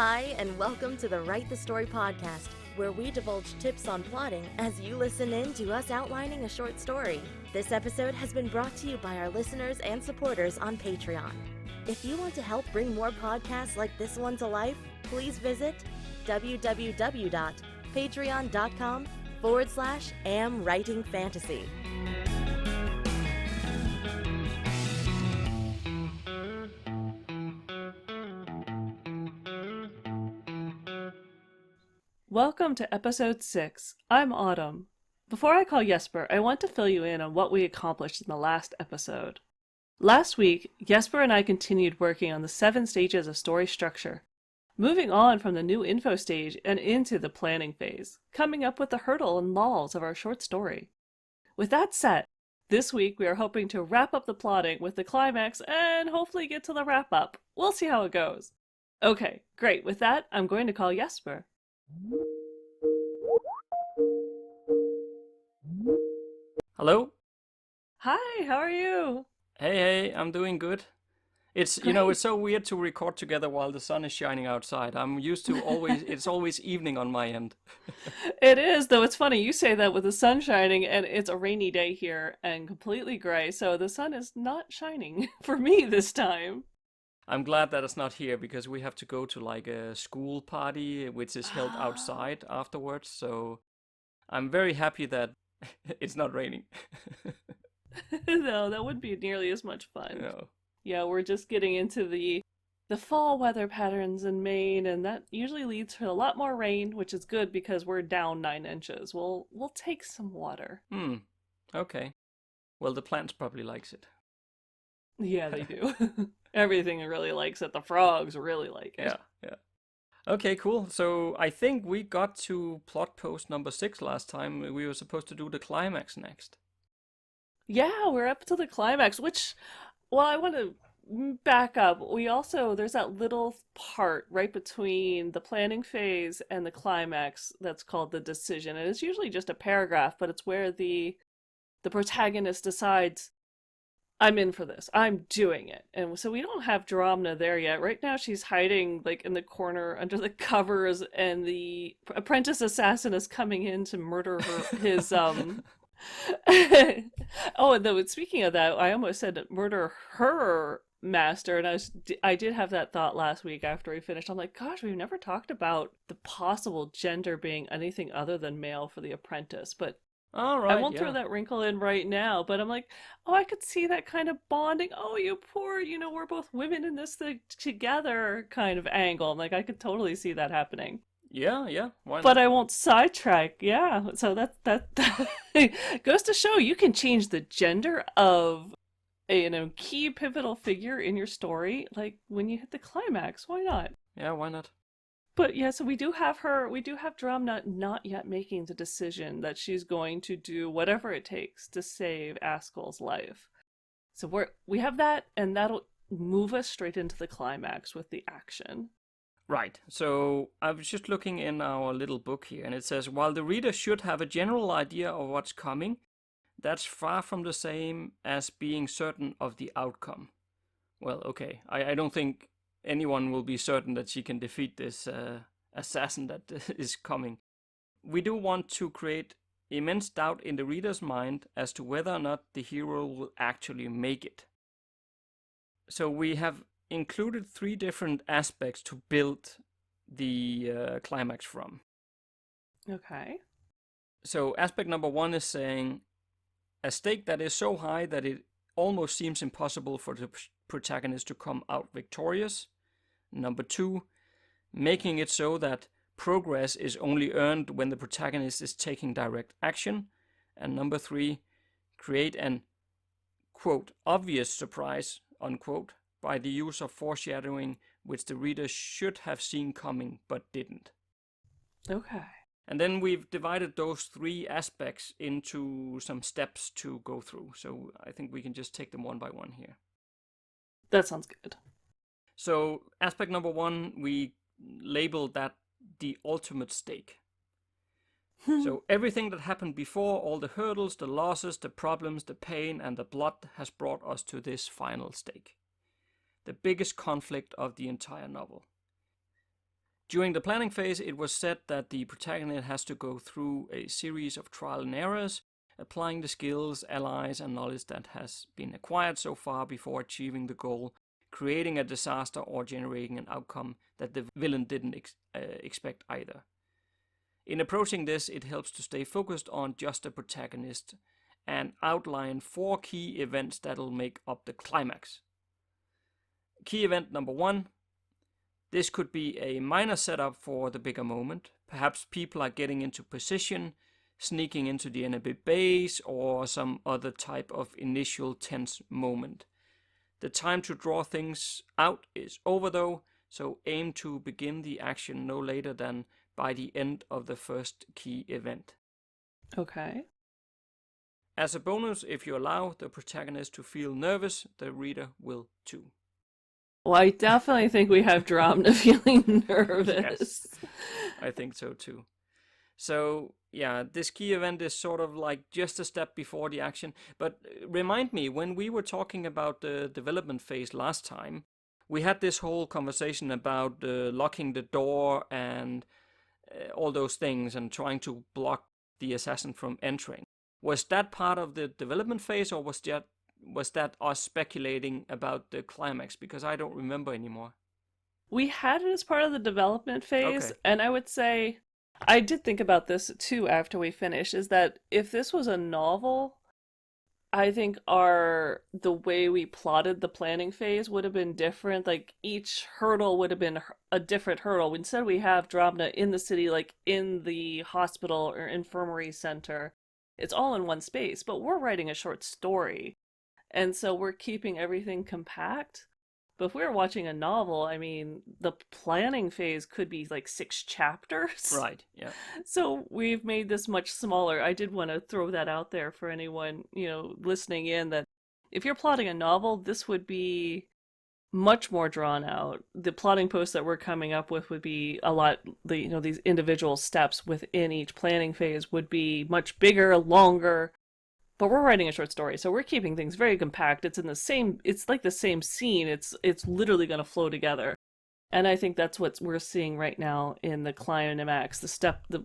Hi, and welcome to the Write the Story podcast, where we divulge tips on plotting as you listen in to us outlining a short story. This episode has been brought to you by our listeners and supporters on Patreon. If you want to help bring more podcasts like this one to life, please visit www.patreon.com/amwritingfantasy. Welcome to episode 6. I'm Autumn. Before I call Jesper, I want to fill you in on what we accomplished in the last episode. Last week, Jesper and I continued working on the 7 stages of story structure, moving on from the new info stage and into the planning phase, coming up with the hurdle and laws of our short story. With that set, this week we are hoping to wrap up the plotting with the climax and hopefully get to the wrap-up. We'll see how it goes. Okay, great. With that, I'm going to call Jesper. Hello? Hi, how are you? Hey, I'm doing good. It's so weird to record together while the sun is shining outside. I'm used to it's always evening on my end. It is, though it's funny, you say that with the sun shining and it's a rainy day here and completely gray, so the sun is not shining for me this time. I'm glad that it's not here because we have to go to like a school party which is held outside afterwards, so I'm very happy that it's not raining. No, that wouldn't be nearly as much fun. No. Yeah, we're just getting into the fall weather patterns in Maine, and that usually leads to a lot more rain, which is good because we're down 9 inches. We'll take some water. Okay. Well, the plants probably likes it. Yeah, they do. Everything really likes it. The frogs really like it. Yeah. Okay, cool. So I think we got to plot post number 6 last time. We were supposed to do the climax next. Yeah, we're up to the climax, which, well, I want to back up. There's that little part right between the planning phase and the climax that's called the decision. And it's usually just a paragraph, but it's where the protagonist decides, I'm in for this. I'm doing it. And so we don't have Dramna there yet. Right now she's hiding like in the corner under the covers, and the apprentice assassin is coming in to murder his Oh, and though speaking of that, I almost said murder her master, and I did have that thought last week after we finished. I'm like, gosh, we've never talked about the possible gender being anything other than male for the apprentice, but All right, I won't throw that wrinkle in right now, but I'm like, oh, I could see that kind of bonding. Oh, you poor, we're both women in this thing together kind of angle. I'm like, I could totally see that happening. Yeah, why not? But I won't sidetrack. Yeah, so that goes to show you can change the gender of a key pivotal figure in your story, like when you hit the climax. Why not? Yeah, why not? But yeah, so we do have Dramna not yet making the decision that she's going to do whatever it takes to save Askel's life. So we have that, and that'll move us straight into the climax with the action. Right, so I was just looking in our little book here, and it says, while the reader should have a general idea of what's coming, that's far from the same as being certain of the outcome. Well, okay, I don't think anyone will be certain that she can defeat this assassin that is coming. We do want to create immense doubt in the reader's mind as to whether or not the hero will actually make it. So we have included 3 different aspects to build the climax from. Okay. So aspect number 1 is saying a stake that is so high that it almost seems impossible for the protagonist to come out victorious. Number 2, making it so that progress is only earned when the protagonist is taking direct action. And number 3, create an, quote, obvious surprise, unquote, by the use of foreshadowing which the reader should have seen coming but didn't. Okay. And then we've divided those 3 aspects into some steps to go through. So I think we can just take them one by one here. That sounds good. So aspect number 1, we labeled that the ultimate stake. So everything that happened before, all the hurdles, the losses, the problems, the pain, and the blood has brought us to this final stake. The biggest conflict of the entire novel. During the planning phase, it was said that the protagonist has to go through a series of trial and errors, applying the skills, allies, and knowledge that has been acquired so far before achieving the goal, creating a disaster, or generating an outcome that the villain didn't expect either. In approaching this, it helps to stay focused on just the protagonist and outline 4 key events that'll make up the climax. Key event number 1. This could be a minor setup for the bigger moment. Perhaps people are getting into position, sneaking into the enemy base, or some other type of initial tense moment. The time to draw things out is over though, so aim to begin the action no later than by the end of the first key event. Okay. As a bonus, if you allow the protagonist to feel nervous, the reader will too. Well, I definitely think we have Dramna feeling nervous. Yes, I think so too. So, yeah, this key event is sort of like just a step before the action. But remind me, when we were talking about the development phase last time, we had this whole conversation about locking the door and all those things and trying to block the assassin from entering. Was that part of the development phase, or was that us speculating about the climax? Because I don't remember anymore. We had it as part of the development phase, Okay. and I would say, I did think about this too after we finished, is that if this was a novel, I think the way we plotted the planning phase would have been different. Like each hurdle would have been a different hurdle. Instead, we have Dramna in the city, like in the hospital or infirmary center. It's all in one space, but we're writing a short story. And so we're keeping everything compact. But if we were watching a novel, I mean, the planning phase could be like 6 chapters. Right, yeah. So we've made this much smaller. I did want to throw that out there for anyone, listening in, that if you're plotting a novel, this would be much more drawn out. The plotting posts that we're coming up with would be a lot, these individual steps within each planning phase would be much bigger, longer. But we're writing a short story, so we're keeping things very compact. It's like the same scene. It's literally going to flow together. And I think that's what we're seeing right now in the Climax.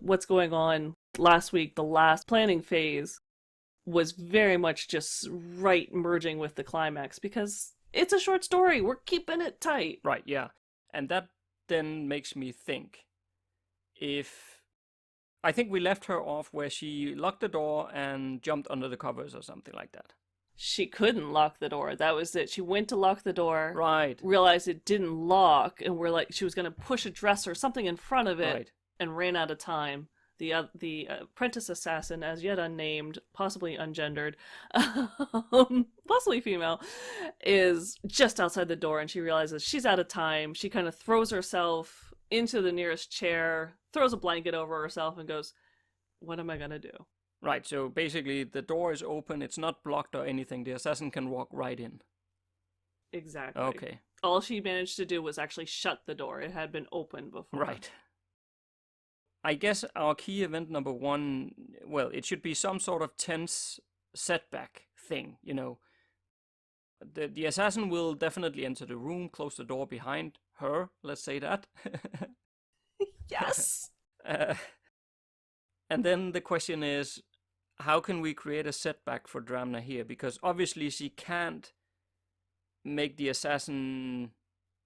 What's going on last week, the last planning phase, was very much just right merging with the climax because it's a short story. We're keeping it tight. Right, yeah. And that then makes me think, I think we left her off where she locked the door and jumped under the covers or something like that. She couldn't lock the door. That was it. She went to lock the door. Right. Realized it didn't lock, and she was going to push a dresser or something in front of it, Right. And ran out of time. The apprentice assassin, as yet unnamed, possibly ungendered, possibly female, is just outside the door, and she realizes she's out of time. She kind of throws herself into the nearest chair, throws a blanket over herself, and goes, "What am I going to do?" Right, so basically the door is open, it's not blocked or anything, the assassin can walk right in. Exactly. Okay. All she managed to do was actually shut the door. It had been open before. Right. I guess our key event number 1, well, it should be some sort of tense setback thing, The assassin will definitely enter the room, close the door behind her, let's say that. Yes! And then the question is, how can we create a setback for Dramna here? Because obviously she can't make the assassin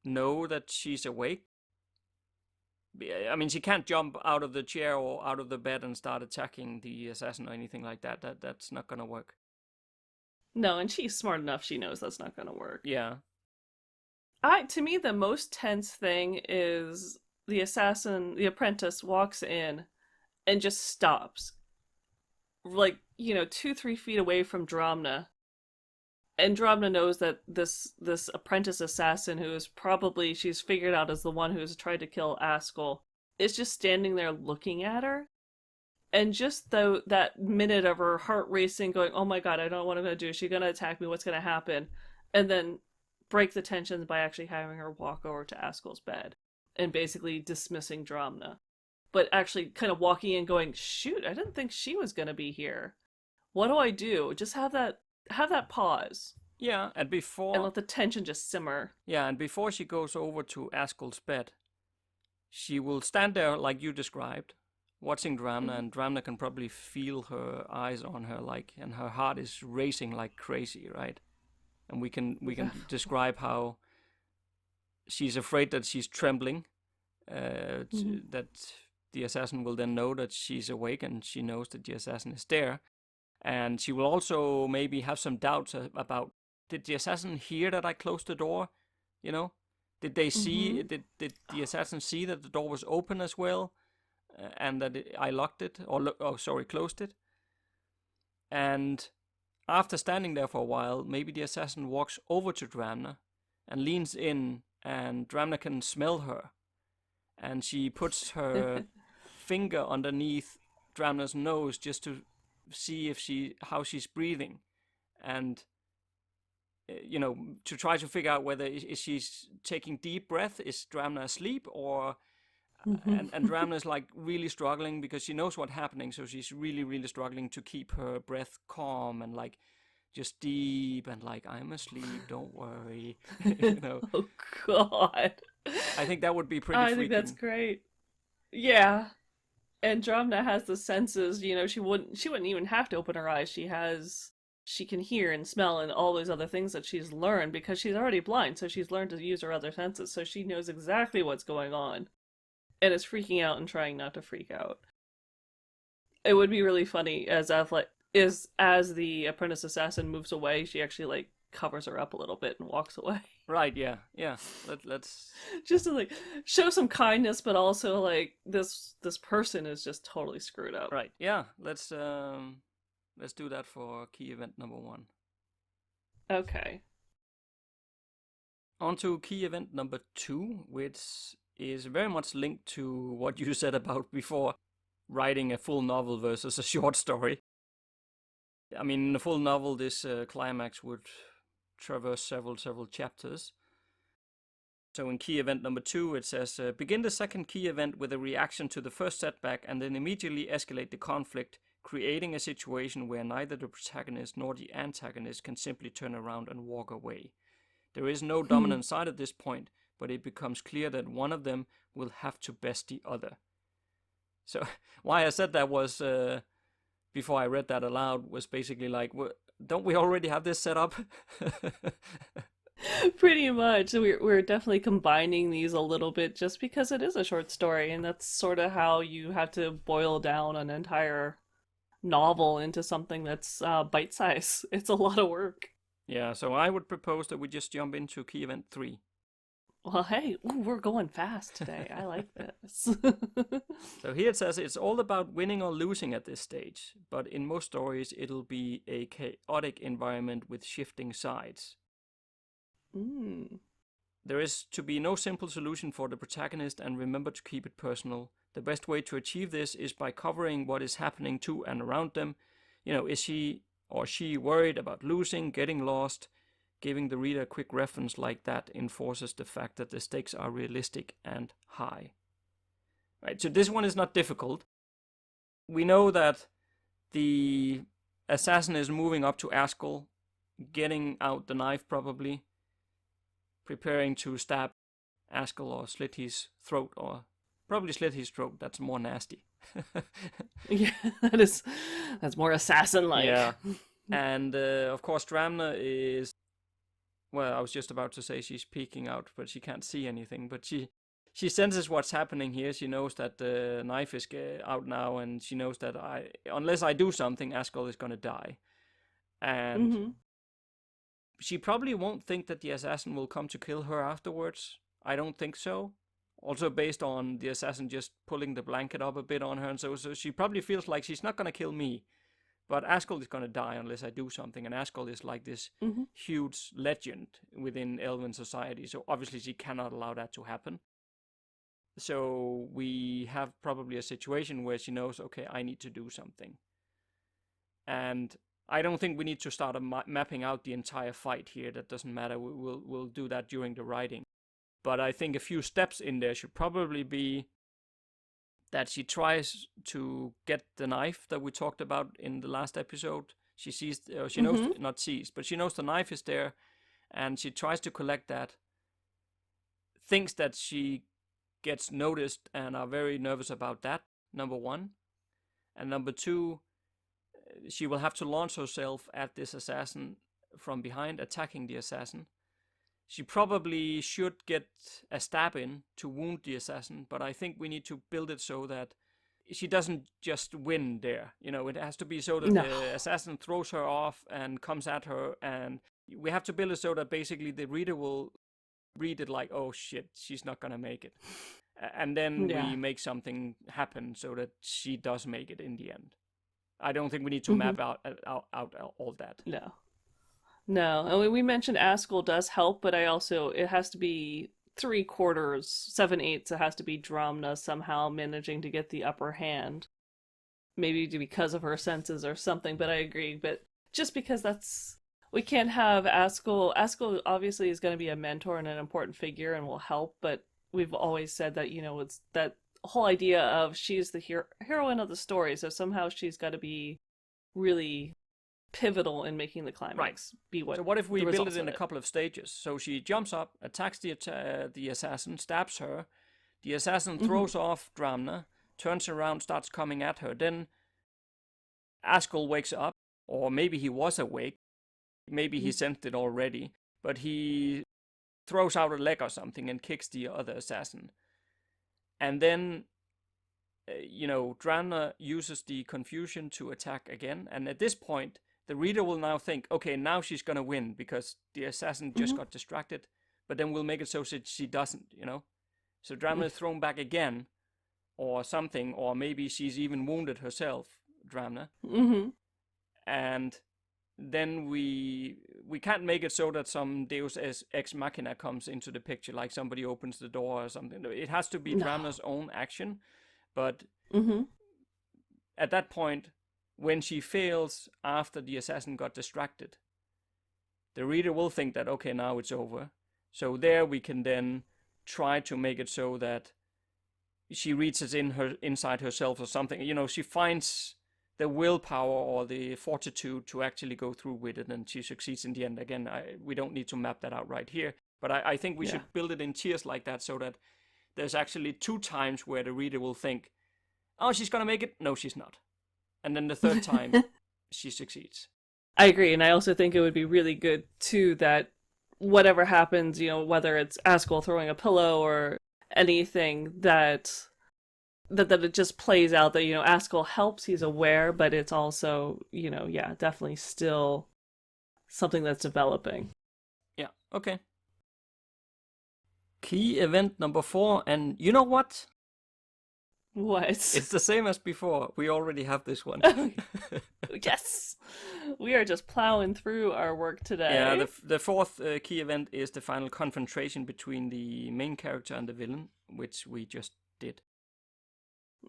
know that she's awake. I mean, she can't jump out of the chair or out of the bed and start attacking the assassin or anything like that. That's not gonna work. No, and she's smart enough, she knows that's not gonna work. Yeah. To me, the most tense thing is the apprentice walks in and just stops. Like, 2-3 feet away from Dramna. And Dramna knows that this apprentice assassin, who is probably, she's figured out as the one who's tried to kill Askell, is just standing there looking at her. And just that minute of her heart racing, going, "Oh my god, I don't know what I'm going to do. Is she going to attack me? What's going to happen?" And then break the tensions by actually having her walk over to Askell's bed and basically dismissing Dramna. But actually kind of walking in going, "Shoot, I didn't think she was going to be here. What do I do?" Just have that pause. Yeah, and let the tension just simmer. Yeah, and before she goes over to Askell's bed, she will stand there like you described, watching Dramna, Mhm. and Dramna can probably feel her eyes on her, like, and her heart is racing like crazy, right? And we can describe how she's afraid that she's trembling, Mhm. that the assassin will then know that she's awake and she knows that the assassin is there. And she will also maybe have some doubts about, did the assassin hear that I closed the door? You know, did they see? Mhm. Did the assassin see that the door was open as well, and that I locked it closed it? And after standing there for a while, maybe the assassin walks over to Dramna and leans in, and Dramna can smell her, and she puts her finger underneath Dramna's nose just to see how she's breathing, and to try to figure out whether is she's taking deep breath, is Dramna asleep, or Mhm. and Dramna is like really struggling because she knows what's happening, so she's really really struggling to keep her breath calm and like just deep and like, I'm asleep, don't worry. you know Oh God. I think that would be pretty I think that's freaking. great. Yeah. And Dramna has the senses, she wouldn't even have to open her eyes. She can hear and smell and all those other things that she's learned because she's already blind, so she's learned to use her other senses, so she knows exactly what's going on and is freaking out and trying not to freak out. It would be really funny as the apprentice assassin moves away, she actually like covers her up a little bit and walks away. Right, yeah. Let's. Just to like show some kindness, but also like this person is just totally screwed up. Right, yeah. Let's do that for key event number 1. Okay. On to key event number 2, which is very much linked to what you said about before, writing a full novel versus a short story. I mean, in a full novel, this climax would traverse several chapters. So in key event number 2, it says, begin the second key event with a reaction to the first setback and then immediately escalate the conflict, creating a situation where neither the protagonist nor the antagonist can simply turn around and walk away. There is no dominant side at this point, but it becomes clear that one of them will have to best the other. So why I said that was, before I read that aloud, was basically like, don't we already have this set up? Pretty much. We're definitely combining these a little bit just because it is a short story, and that's sort of how you have to boil down an entire novel into something that's bite size. It's a lot of work. Yeah, so I would propose that we just jump into key event 3. Well, hey, we're going fast today. I like this. So here it says it's all about winning or losing at this stage, but in most stories it'll be a chaotic environment with shifting sides. Mm. There is to be no simple solution for the protagonist, and remember to keep it personal. The best way to achieve this is by covering what is happening to and around them. Is he or she worried about losing, getting lost? Giving the reader a quick reference like that enforces the fact that the stakes are realistic and high. Right, so this one is not difficult. We know that the assassin is moving up to Askell, getting out the knife probably, preparing to stab Askell or slit his throat, or probably slit his throat. That's more nasty. Yeah, that's more assassin-like. Yeah, and of course Dramna is. Well, I was just about to say she's peeking out, but she can't see anything. But she senses what's happening here. She knows that the knife is out now, and she knows that unless I do something, Askell is gonna die. And she probably won't think that the assassin will come to kill her afterwards. I don't think so. Also based on the assassin just pulling the blanket up a bit on her, and so she probably feels like she's not gonna kill me. But Askell is going to die unless I do something, and Askell is like this huge legend within Elven society, so obviously she cannot allow that to happen. So we have probably a situation where she knows, okay, I need to do something. And I don't think we need to start mapping out the entire fight here. That doesn't matter. We'll do that during the writing. But I think a few steps in there should probably be that she tries to get the knife that we talked about in the last episode. She sees, she knows, not sees, but she knows the knife is there, and she tries to collect that. Thinks that she gets noticed and are very nervous about that, number one. And number two, she will have to launch herself at this assassin from behind, attacking the assassin. She probably should get a stab in to wound the assassin, but I think we need to build it so that she doesn't just win there. It has to be so that the assassin throws her off and comes at her, and we have to build it so that basically the reader will read it like, oh shit, she's not gonna make it. And then we make something happen so that she does make it in the end. I don't think we need to map out all that. No. And we mentioned Askell does help, but it has to be 3/4, 7/8. It has to be Dramna somehow managing to get the upper hand. Maybe because of her senses or something, but I agree. But just because we can't have Askell. Askell obviously is going to be a mentor and an important figure and will help, but we've always said that, it's that whole idea of she's the heroine of the story, so somehow she's got to be really pivotal in making the climax be what. So what if we build it in a couple of stages? So she jumps up, attacks the assassin, stabs her. The assassin throws off Dramna, turns around, starts coming at her. Then Askell wakes up, or maybe he was awake. Maybe he sensed it already, but he throws out a leg or something and kicks the other assassin. And then, Dramna uses the confusion to attack again. And at this point, the reader will now think, okay, now she's going to win because the assassin just got distracted. But then we'll make it so that she doesn't, So Dramna is thrown back again or something, or maybe she's even wounded herself, Dramna. And then we can't make it so that some Deus ex machina comes into the picture, like somebody opens the door or something. It has to be Dramna's own action. But at that point, when she fails after the assassin got distracted, the reader will think that, okay, now it's over. So there we can then try to make it so that she reads it inside herself or something. She finds the willpower or the fortitude to actually go through with it, and she succeeds in the end. Again, we don't need to map that out right here, but I think we should build it in tiers like that so that there's actually 2 times where the reader will think, oh, she's going to make it. No, she's not. And then the third time, she succeeds. I agree, and I also think it would be really good, too, that whatever happens, whether it's Askell throwing a pillow or anything, that it just plays out that, Askell helps, he's aware, but it's also, definitely still something that's developing. Yeah, okay. Key event number 4, and you know what? What? It's the same as before. We already have this one. Yes! We are just plowing through our work today. Yeah, the 4th key event is the final confrontation between the main character and the villain, which we just did.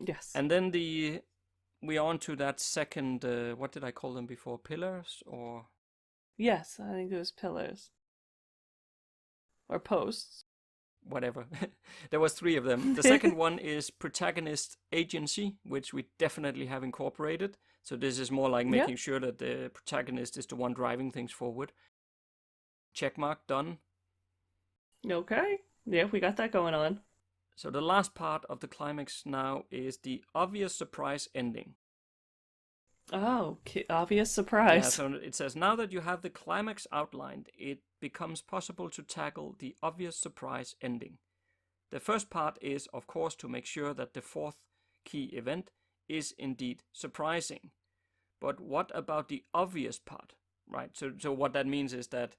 Yes. And then we're on to that second, what did I call them before? Pillars or? Yes, I think it was pillars. Or posts. Whatever. There was 3 of them. The second one is protagonist agency, which we definitely have incorporated. So this is more like making sure that the protagonist is the one driving things forward. Checkmark, done. Okay. Yeah, we got that going on. So the last part of the climax now is the obvious surprise ending. Oh, obvious surprise. Yeah, so it says, now that you have the climax outlined, it becomes possible to tackle the obvious surprise ending. The first part is, of course, to make sure that the 4th key event is indeed surprising. But what about the obvious part, right? So what that means is that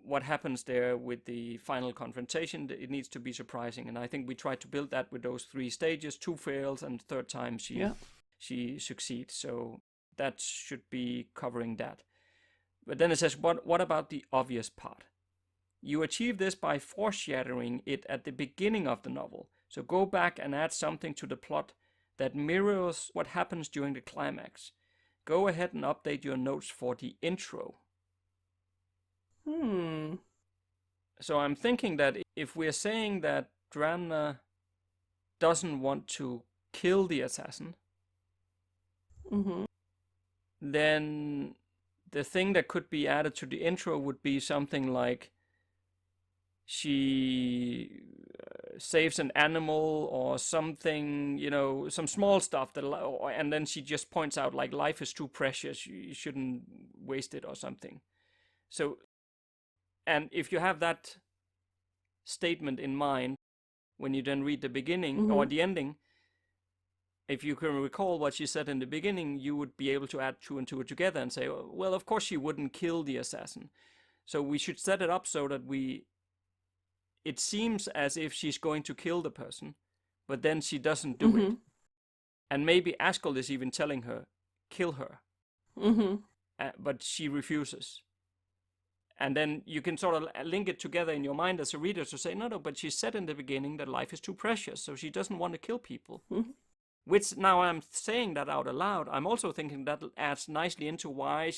what happens there with the final confrontation, it needs to be surprising. And I think we tried to build that with those 3 stages. 2 fails and third time she succeeds. So that should be covering that. But then it says, what about the obvious part? You achieve this by foreshadowing it at the beginning of the novel. So go back and add something to the plot that mirrors what happens during the climax. Go ahead and update your notes for the intro. So I'm thinking that if we're saying that Dramna doesn't want to kill the assassin, then the thing that could be added to the intro would be something like she saves an animal or something, some small stuff and then she just points out like life is too precious, you shouldn't waste it or something. So, and if you have that statement in mind when you then read the beginning or the ending, if you can recall what she said in the beginning, you would be able to add two and two together and say, well, of course she wouldn't kill the assassin. So we should set it up so that it seems as if she's going to kill the person, but then she doesn't do it. And maybe Askell is even telling her, kill her. But she refuses. And then you can sort of link it together in your mind as a reader to say, no, but she said in the beginning that life is too precious, so she doesn't want to kill people. Which, now I'm saying that out aloud, I'm also thinking that adds nicely into why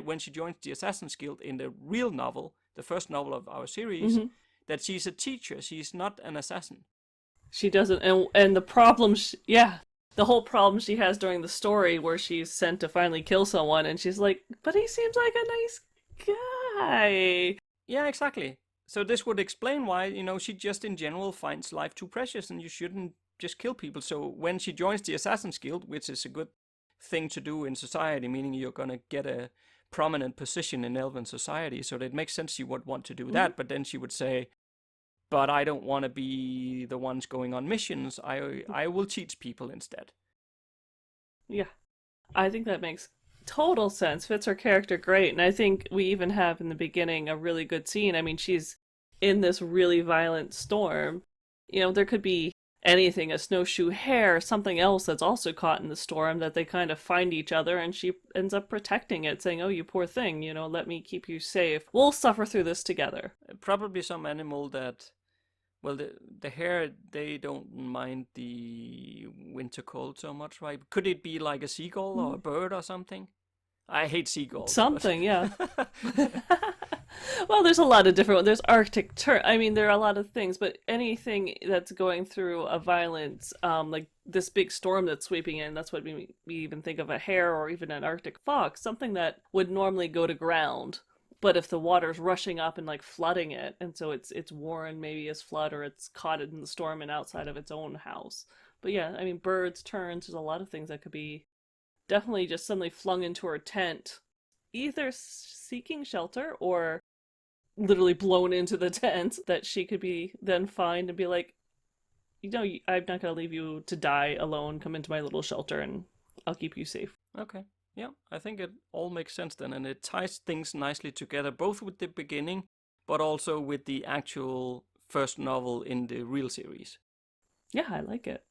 when she joins the Assassin's Guild in the real novel, the first novel of our series, that she's a teacher. She's not an assassin. She doesn't, and the problem, the whole problem she has during the story where she's sent to finally kill someone, and she's like, but he seems like a nice guy. Yeah, exactly. So this would explain why, she just in general finds life too precious and you shouldn't just kill people. So when she joins the Assassin's Guild, which is a good thing to do in society, meaning you're going to get a prominent position in elven society, so it makes sense she would want to do that. But then she would say, but I don't want to be the ones going on missions. I will teach people instead. Yeah, I think that makes total sense. Fits her character great. And I think we even have in the beginning a really good scene. I mean, she's in this really violent storm. There could be anything, a snowshoe hare, something else that's also caught in the storm, that they kind of find each other, and she ends up protecting it, saying, oh, you poor thing, let me keep you safe. We'll suffer through this together. Probably some animal that, well, the hare, they don't mind the winter cold so much, right? Could it be like a seagull or a bird or something? I hate seagulls. Something, yeah. Well, there's a lot of different ones. There's Arctic tern. I mean, there are a lot of things, but anything that's going through a violent, like this big storm that's sweeping in, that's what we even think of a hare or even an Arctic fox, something that would normally go to ground. But if the water's rushing up and like flooding it, and so it's worn maybe as flood, or it's caught in the storm and outside of its own house. But yeah, I mean, birds, terns, there's a lot of things that could be definitely just suddenly flung into her tent, either seeking shelter or literally blown into the tent, that she could be then find and be like, I'm not going to leave you to die alone. Come into my little shelter and I'll keep you safe. Okay. Yeah, I think it all makes sense then, and it ties things nicely together, both with the beginning, but also with the actual first novel in the real series. Yeah, I like it.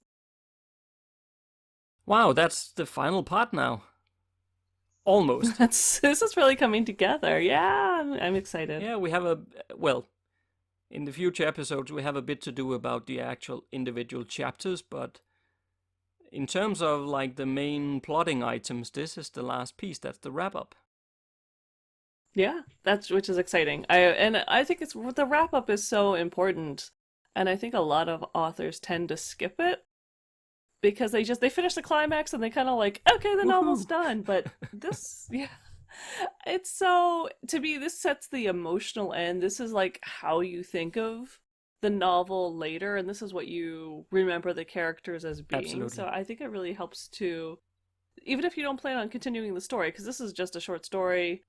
Wow, that's the final part now. Almost. This is really coming together. Yeah, I'm excited. Yeah, we have in the future episodes, we have a bit to do about the actual individual chapters, but in terms of like the main plotting items, this is the last piece. That's the wrap up. Yeah, which is exciting. I think the wrap up is so important, and I think a lot of authors tend to skip it because they finish the climax and they kind of like, okay, the novel's done. But this, yeah, it's so, to me, this sets the emotional end. This is like how you think of the novel later, and this is what you remember the characters as being. Absolutely. So I think it really helps to, even if you don't plan on continuing the story, because this is just a short story,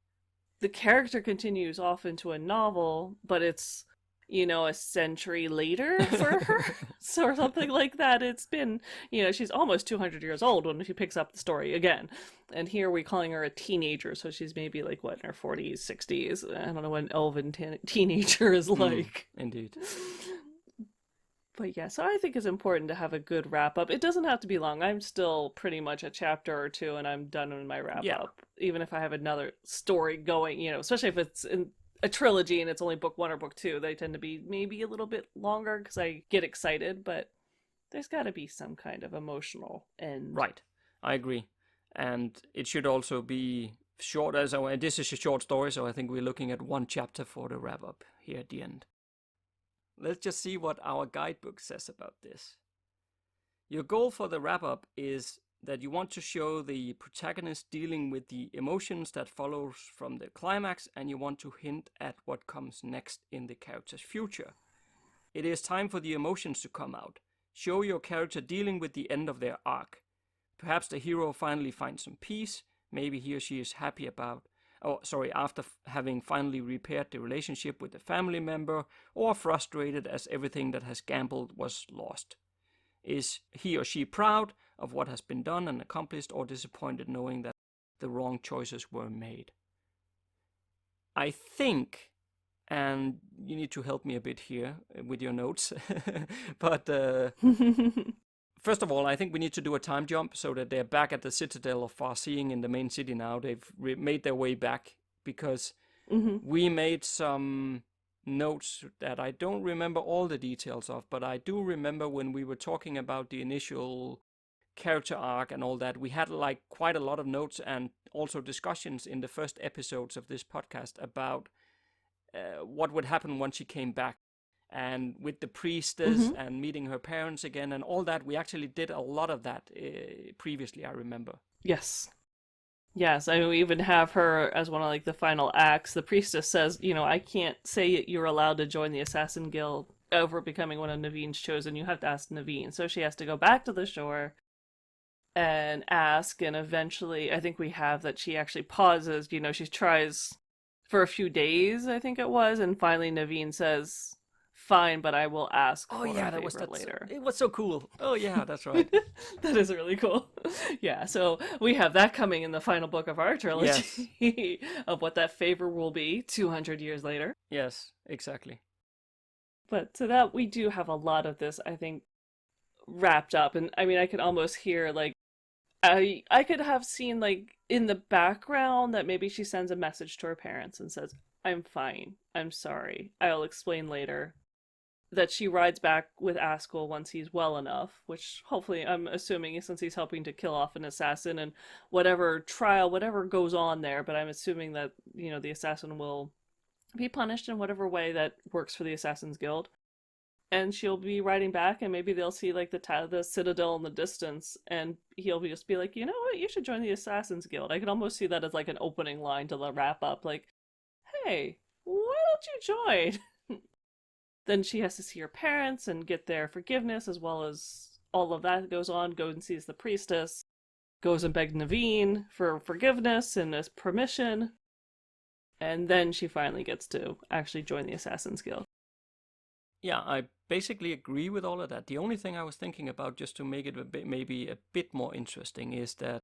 the character continues off into a novel, but it's, a century later for her, or something like that. It's been, she's almost 200 years old when she picks up the story again. And here we're calling her a teenager, so she's maybe like, what, in her 40s, 60s? I don't know what an elven teenager is like. Indeed. But yeah, so I think it's important to have a good wrap up. It doesn't have to be long. I'm still pretty much a chapter or two and I'm done with my wrap up. Even if I have another story going, especially if it's in a trilogy and it's only book 1 or book 2, they tend to be maybe a little bit longer because I get excited, but there's got to be some kind of emotional end. Right, I agree. And it should also be short. This is a short story, so I think we're looking at 1 chapter for the wrap up here at the end. Let's just see what our guidebook says about this. Your goal for the wrap up is that you want to show the protagonist dealing with the emotions that follows from the climax, and you want to hint at what comes next in the character's future. It is time for the emotions to come out. Show your character dealing with the end of their arc. Perhaps the hero finally finds some peace. Maybe he or she is happy after having finally repaired the relationship with a family member, or frustrated as everything that has gambled was lost. Is he or she proud of what has been done and accomplished, or disappointed knowing that the wrong choices were made? I think, and you need to help me a bit here with your notes, but first of all, I think we need to do a time jump so that they're back at the Citadel of Farseeing in the main city now. They've made their way back, because we made some notes that I don't remember all the details of, but I do remember when we were talking about the initial character arc and all that, we had like quite a lot of notes and also discussions in the first episodes of this podcast about what would happen once she came back, and with the priestess and meeting her parents again and all that. We actually did a lot of that previously, I remember. Yes. I mean, we even have her as one of like the final acts. The priestess says, I can't say you're allowed to join the Assassin Guild over becoming one of Naveen's chosen. You have to ask Naveen. So she has to go back to the shore and ask, and eventually I think we have that she actually pauses. She tries for a few days, I think it was, and finally Naveen says, fine, but I will ask for a favor later. It was so cool. Oh yeah, that's right. That is really cool. Yeah, so we have that coming in the final book of our trilogy, of what that favor will be 200 years later. Yes, exactly. But so that we do have a lot of this, I think, wrapped up. And I mean, I could almost hear like, I could have seen like in the background that maybe she sends a message to her parents and says, I'm fine, I'm sorry, I'll explain later. That she rides back with Askell once he's well enough, which hopefully, I'm assuming, since he's helping to kill off an assassin, and whatever goes on there, but I'm assuming that, the assassin will be punished in whatever way that works for the Assassin's Guild. And she'll be riding back, and maybe they'll see like the Citadel in the distance, and he'll just be like, you know what, you should join the Assassin's Guild. I could almost see that as like an opening line to the wrap up, like, hey, why don't you join? Then she has to see her parents and get their forgiveness, as well as all of that goes and sees the priestess, goes and begs Naveen for forgiveness and his permission, and then she finally gets to actually join the Assassin's Guild. Yeah, I basically agree with all of that. The only thing I was thinking about, just to make it maybe a bit more interesting, is that,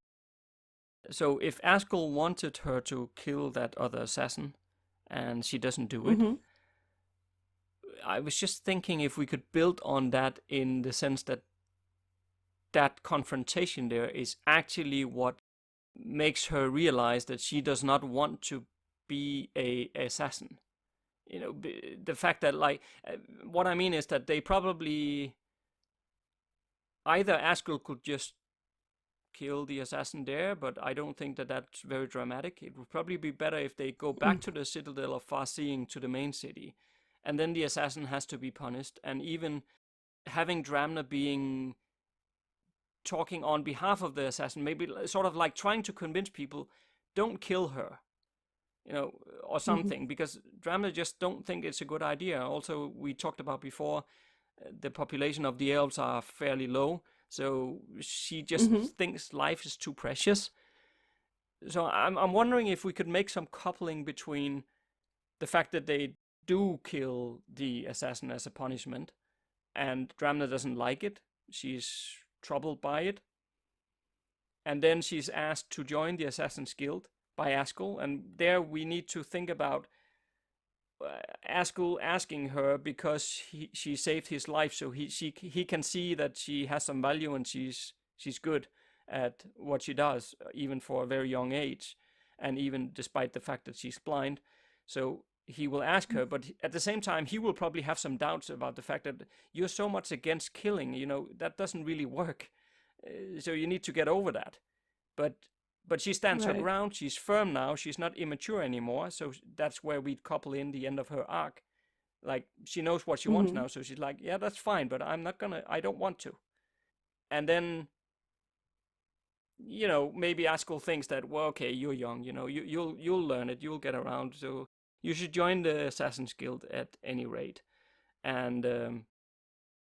so if Askell wanted her to kill that other assassin and she doesn't do it, I was just thinking if we could build on that, in the sense that that confrontation there is actually what makes her realize that she does not want to be a assassin. The fact that, like, what I mean is that they probably, either Askell could just kill the assassin there, but I don't think that that's very dramatic. It would probably be better if they go back to the Citadel of Farseeing, to the main city, and then the assassin has to be punished. And even having Dramna talking on behalf of the assassin, maybe sort of like trying to convince people, don't kill her, or something, because Dramna just don't think it's a good idea. Also, we talked about before, the population of the elves are fairly low, so she just thinks life is too precious. So I'm wondering if we could make some coupling between the fact that they do kill the assassin as a punishment, and Dramna doesn't like it. She's troubled by it. And then she's asked to join the Assassin's Guild by Askell, and there we need to think about Askell asking her because she saved his life, so he can see that she has some value and she's good at what she does, even for a very young age, and even despite the fact that she's blind. So he will ask her, but at the same time, he will probably have some doubts about the fact that you're so much against killing, that doesn't really work. So you need to get over that. But she stands her ground. She's firm now. She's not immature anymore. So that's where we'd couple in the end of her arc. Like, she knows what she wants now. So she's like, yeah, that's fine, but I don't want to. And then, maybe Askell thinks that, well, okay, you're young, you'll learn it. You'll get around. So you should join the Assassin's Guild at any rate. and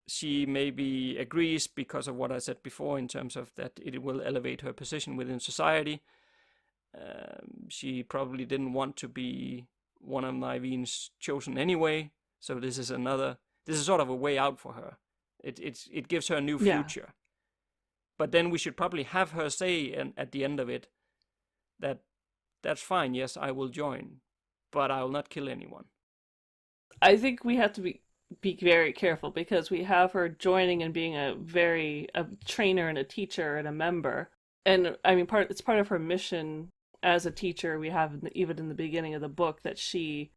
she maybe agrees because of what I said before in terms of that it will elevate her position within society. She probably didn't want to be one of Naveen's chosen anyway, so this is sort of a way out for her. It gives her a new future. But then we should probably have her say at the end of it that that's fine, yes, I will join, but I will not kill anyone. I think we have to be very careful because we have her joining and being a trainer and a teacher and a member. And I mean, it's part of her mission as a teacher. We have even in the beginning of the book that she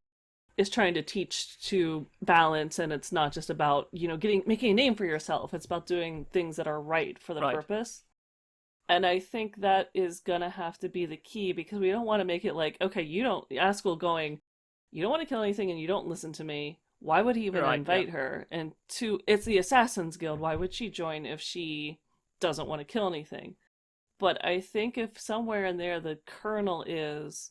is trying to teach to balance, and it's not just about, making a name for yourself. It's about doing things that are right for the purpose. And I think that is gonna have to be the key, because we don't want to make it like, okay, Askell going, you don't want to kill anything and you don't listen to me. Why would he even invite her? And two, it's the Assassin's Guild. Why would she join if she doesn't want to kill anything? But I think if somewhere in there the kernel is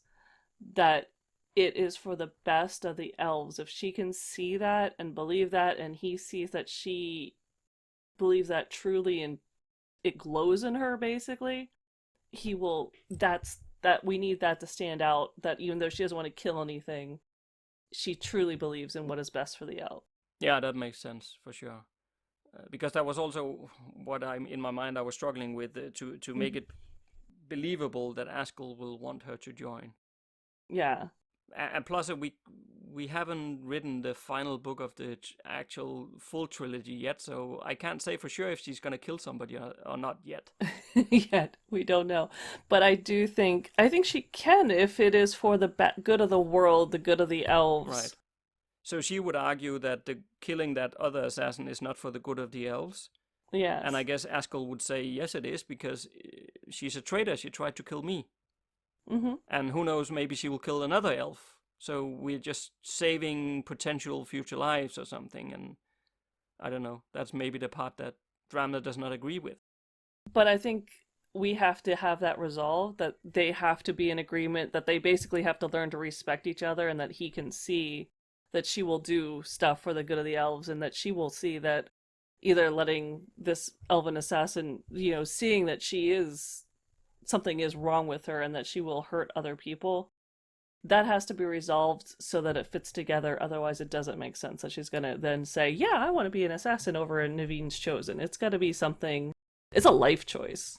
that it is for the best of the elves, if she can see that and believe that, and he sees that she believes that truly and it glows in her, basically, he will, we need that to stand out, that even though she doesn't want to kill anything, she truly believes in what is best for the elf. Yeah, that makes sense for sure. Because that was also what in my mind I was struggling with, to make it believable that Askell will want her to join. Yeah. And plus, we haven't written the final book of the actual full trilogy yet, so I can't say for sure if she's going to kill somebody or not yet. Yet, we don't know. But I think she can, if it is for the good of the world, the good of the elves. Right. So she would argue that the killing that other assassin is not for the good of the elves. Yes. And I guess Askell would say, yes, it is, because she's a traitor. She tried to kill me. Mm-hmm. And who knows, maybe she will kill another elf. So we're just saving potential future lives or something. And I don't know. That's maybe the part that Dramna does not agree with. But I think we have to have that resolved, that they have to be in agreement, that they basically have to learn to respect each other, and that he can see that she will do stuff for the good of the elves, and that she will see that either letting this elven assassin, seeing that something is wrong with her and that she will hurt other people, that has to be resolved so that it fits together. Otherwise it doesn't make sense that she's gonna then say, yeah, I want to be an assassin over in Naveen's Chosen. It's got to be something, it's a life choice.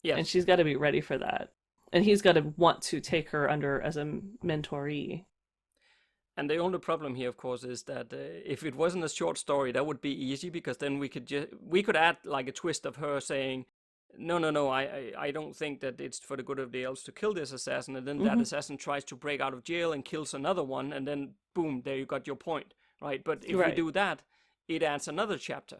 Yes. And she's got to be ready for that, and he's got to want to take her under as a mentoree. And the only problem here, of course, is that if it wasn't a short story, that would be easy, because then we could add like a twist of her saying, no, I don't think that it's for the good of the elves to kill this assassin, and then that assassin tries to break out of jail and kills another one, and then boom, there you got your point, right? But if we do that, it adds another chapter.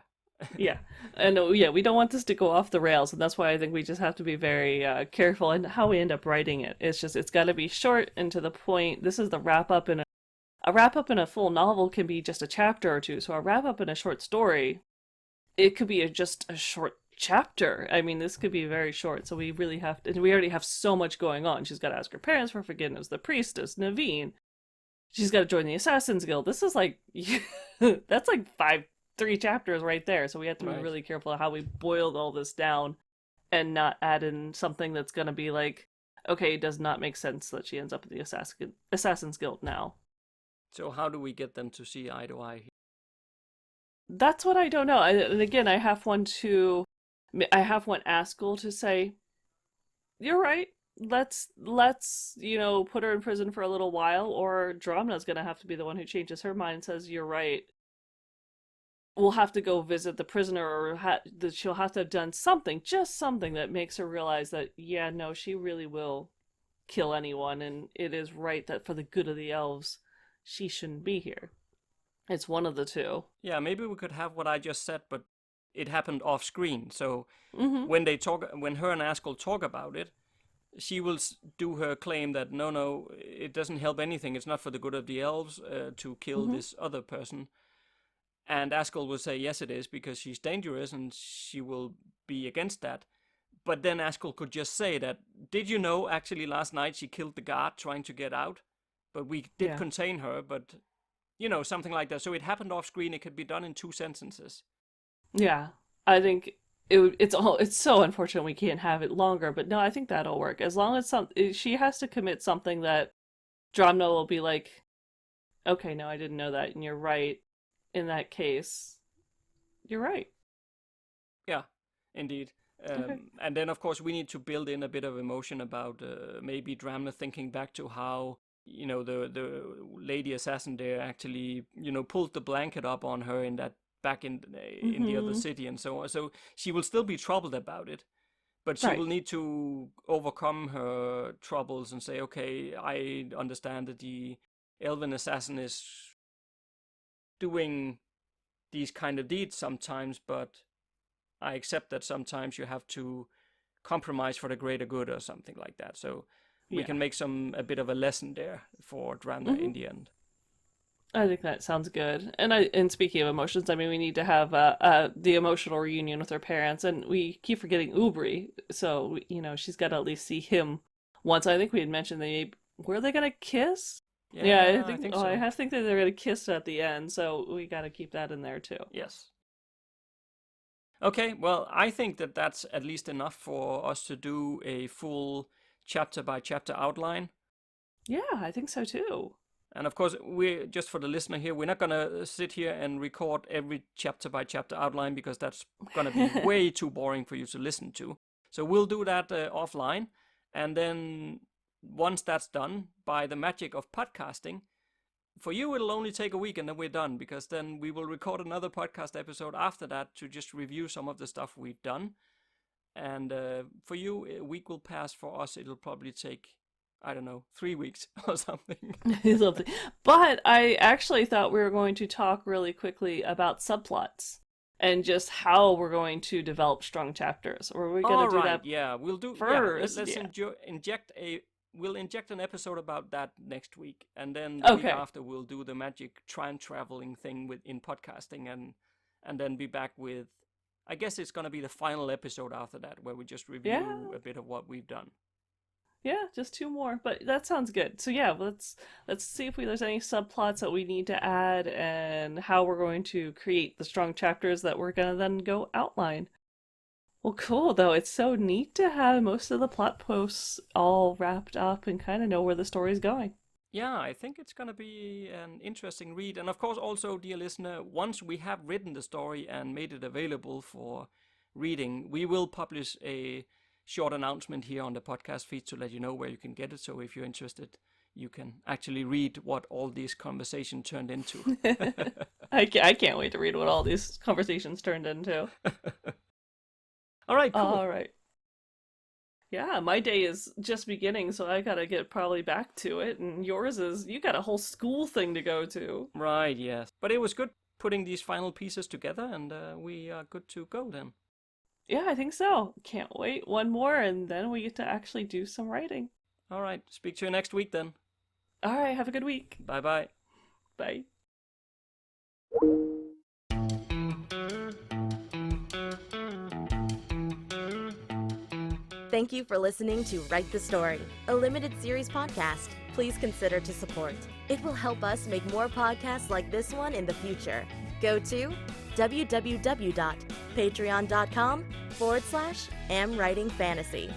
Yeah, and we don't want this to go off the rails, and that's why I think we just have to be very careful in how we end up writing it. It's got to be short and to the point. This is the wrap up in a wrap up in a full novel can be just a chapter or two. So a wrap up in a short story, it could be just a short chapter. I mean, this could be very short. So we really have to, and we already have so much going on. She's got to ask her parents for forgiveness, the priestess, Naveen. She's got to join the Assassin's Guild. This is like, that's like 3 chapters right there. So we have to be really careful how we boiled all this down and not add in something that's going to be like, okay, it does not make sense that she ends up at the Assassin's Guild now. So how do we get them to see eye to eye? That's what I don't know. And again, I have one Askell to say, you're right. Let's put her in prison for a little while, or Dramna's gonna have to be the one who changes her mind and says, you're right. We'll have to go visit the prisoner, or she'll have to have done something, just something that makes her realize that, yeah, no, she really will kill anyone, and it is right that for the good of the elves, she shouldn't be here. It's one of the two. Yeah, maybe we could have what I just said, but it happened off screen. So when her and Askell talk about it, she will do her claim that no, it doesn't help anything. It's not for the good of the elves to kill this other person. And Askell will say, yes, it is, because she's dangerous and she will be against that. But then Askell could just say that, did you know, actually last night she killed the guard trying to get out? But we did contain her, but something like that. So it happened off screen. It could be done in 2 sentences. Yeah, I think it's so unfortunate we can't have it longer, but no, I think that'll work. As long as she has to commit something that Dramna will be like, okay, no, I didn't know that, and you're right. In that case, you're right. Yeah, indeed. Okay. And then, of course, we need to build in a bit of emotion about maybe Dramna thinking back to how, the lady assassin there actually, pulled the blanket up on her in that back in the other city and so on. So she will still be troubled about it, but she will need to overcome her troubles and say, okay, I understand that the elven assassin is doing these kind of deeds sometimes, but I accept that sometimes you have to compromise for the greater good or something like that. So we can make a bit of a lesson there for Dramna in the end. I think that sounds good. And speaking of emotions, I mean, we need to have the emotional reunion with her parents, and we keep forgetting Ubri. So she's got to at least see him once. I think we had mentioned were they gonna kiss? Yeah, I think so. I think that they're gonna kiss at the end, so we got to keep that in there too. Yes. Okay, well, I think that that's at least enough for us to do a full chapter by chapter outline. Yeah, I think so too. And of course, we're just for the listener here, we're not gonna sit here and record every chapter by chapter outline because that's gonna be way too boring for you to listen to. So we'll do that offline, and then once that's done, by the magic of podcasting, for you it'll only take a week and then we're done, because then we will record another podcast episode after that to just review some of the stuff we've done. And for you, a week will pass. For us, it'll probably take, I don't know, 3 weeks or something. But I actually thought we were going to talk really quickly about subplots and just how we're going to develop strong chapters. Or are we going to do that? Yeah, we'll do first. Let's we'll inject an episode about that next week, and then week after we'll do the magic time traveling thing in podcasting, and then be back with, I guess it's going to be the final episode after that, where we just review a bit of what we've done. Yeah, just 2 more, but that sounds good. So yeah, let's see if there's any subplots that we need to add, and how we're going to create the strong chapters that we're gonna then go outline. Well, cool though. It's so neat to have most of the plot posts all wrapped up and kind of know where the story's going. Yeah, I think it's going to be an interesting read. And of course, also, dear listener, once we have written the story and made it available for reading, we will publish a short announcement here on the podcast feed to let you know where you can get it. So if you're interested, you can actually read what all these conversations turned into. I can't wait to read what all these conversations turned into. All right, cool. All right. Yeah, my day is just beginning, so I gotta get probably back to it. And yours is, you got a whole school thing to go to. Right, yes. But it was good putting these final pieces together, and we are good to go then. Yeah, I think so. Can't wait. 1 more, and then we get to actually do some writing. All right. Speak to you next week then. All right. Have a good week. Bye-bye. Bye. Thank you for listening to Write the Story, a limited series podcast. Please consider to support. It will help us make more podcasts like this one in the future. Go to www.patreon.com/amwritingfantasy.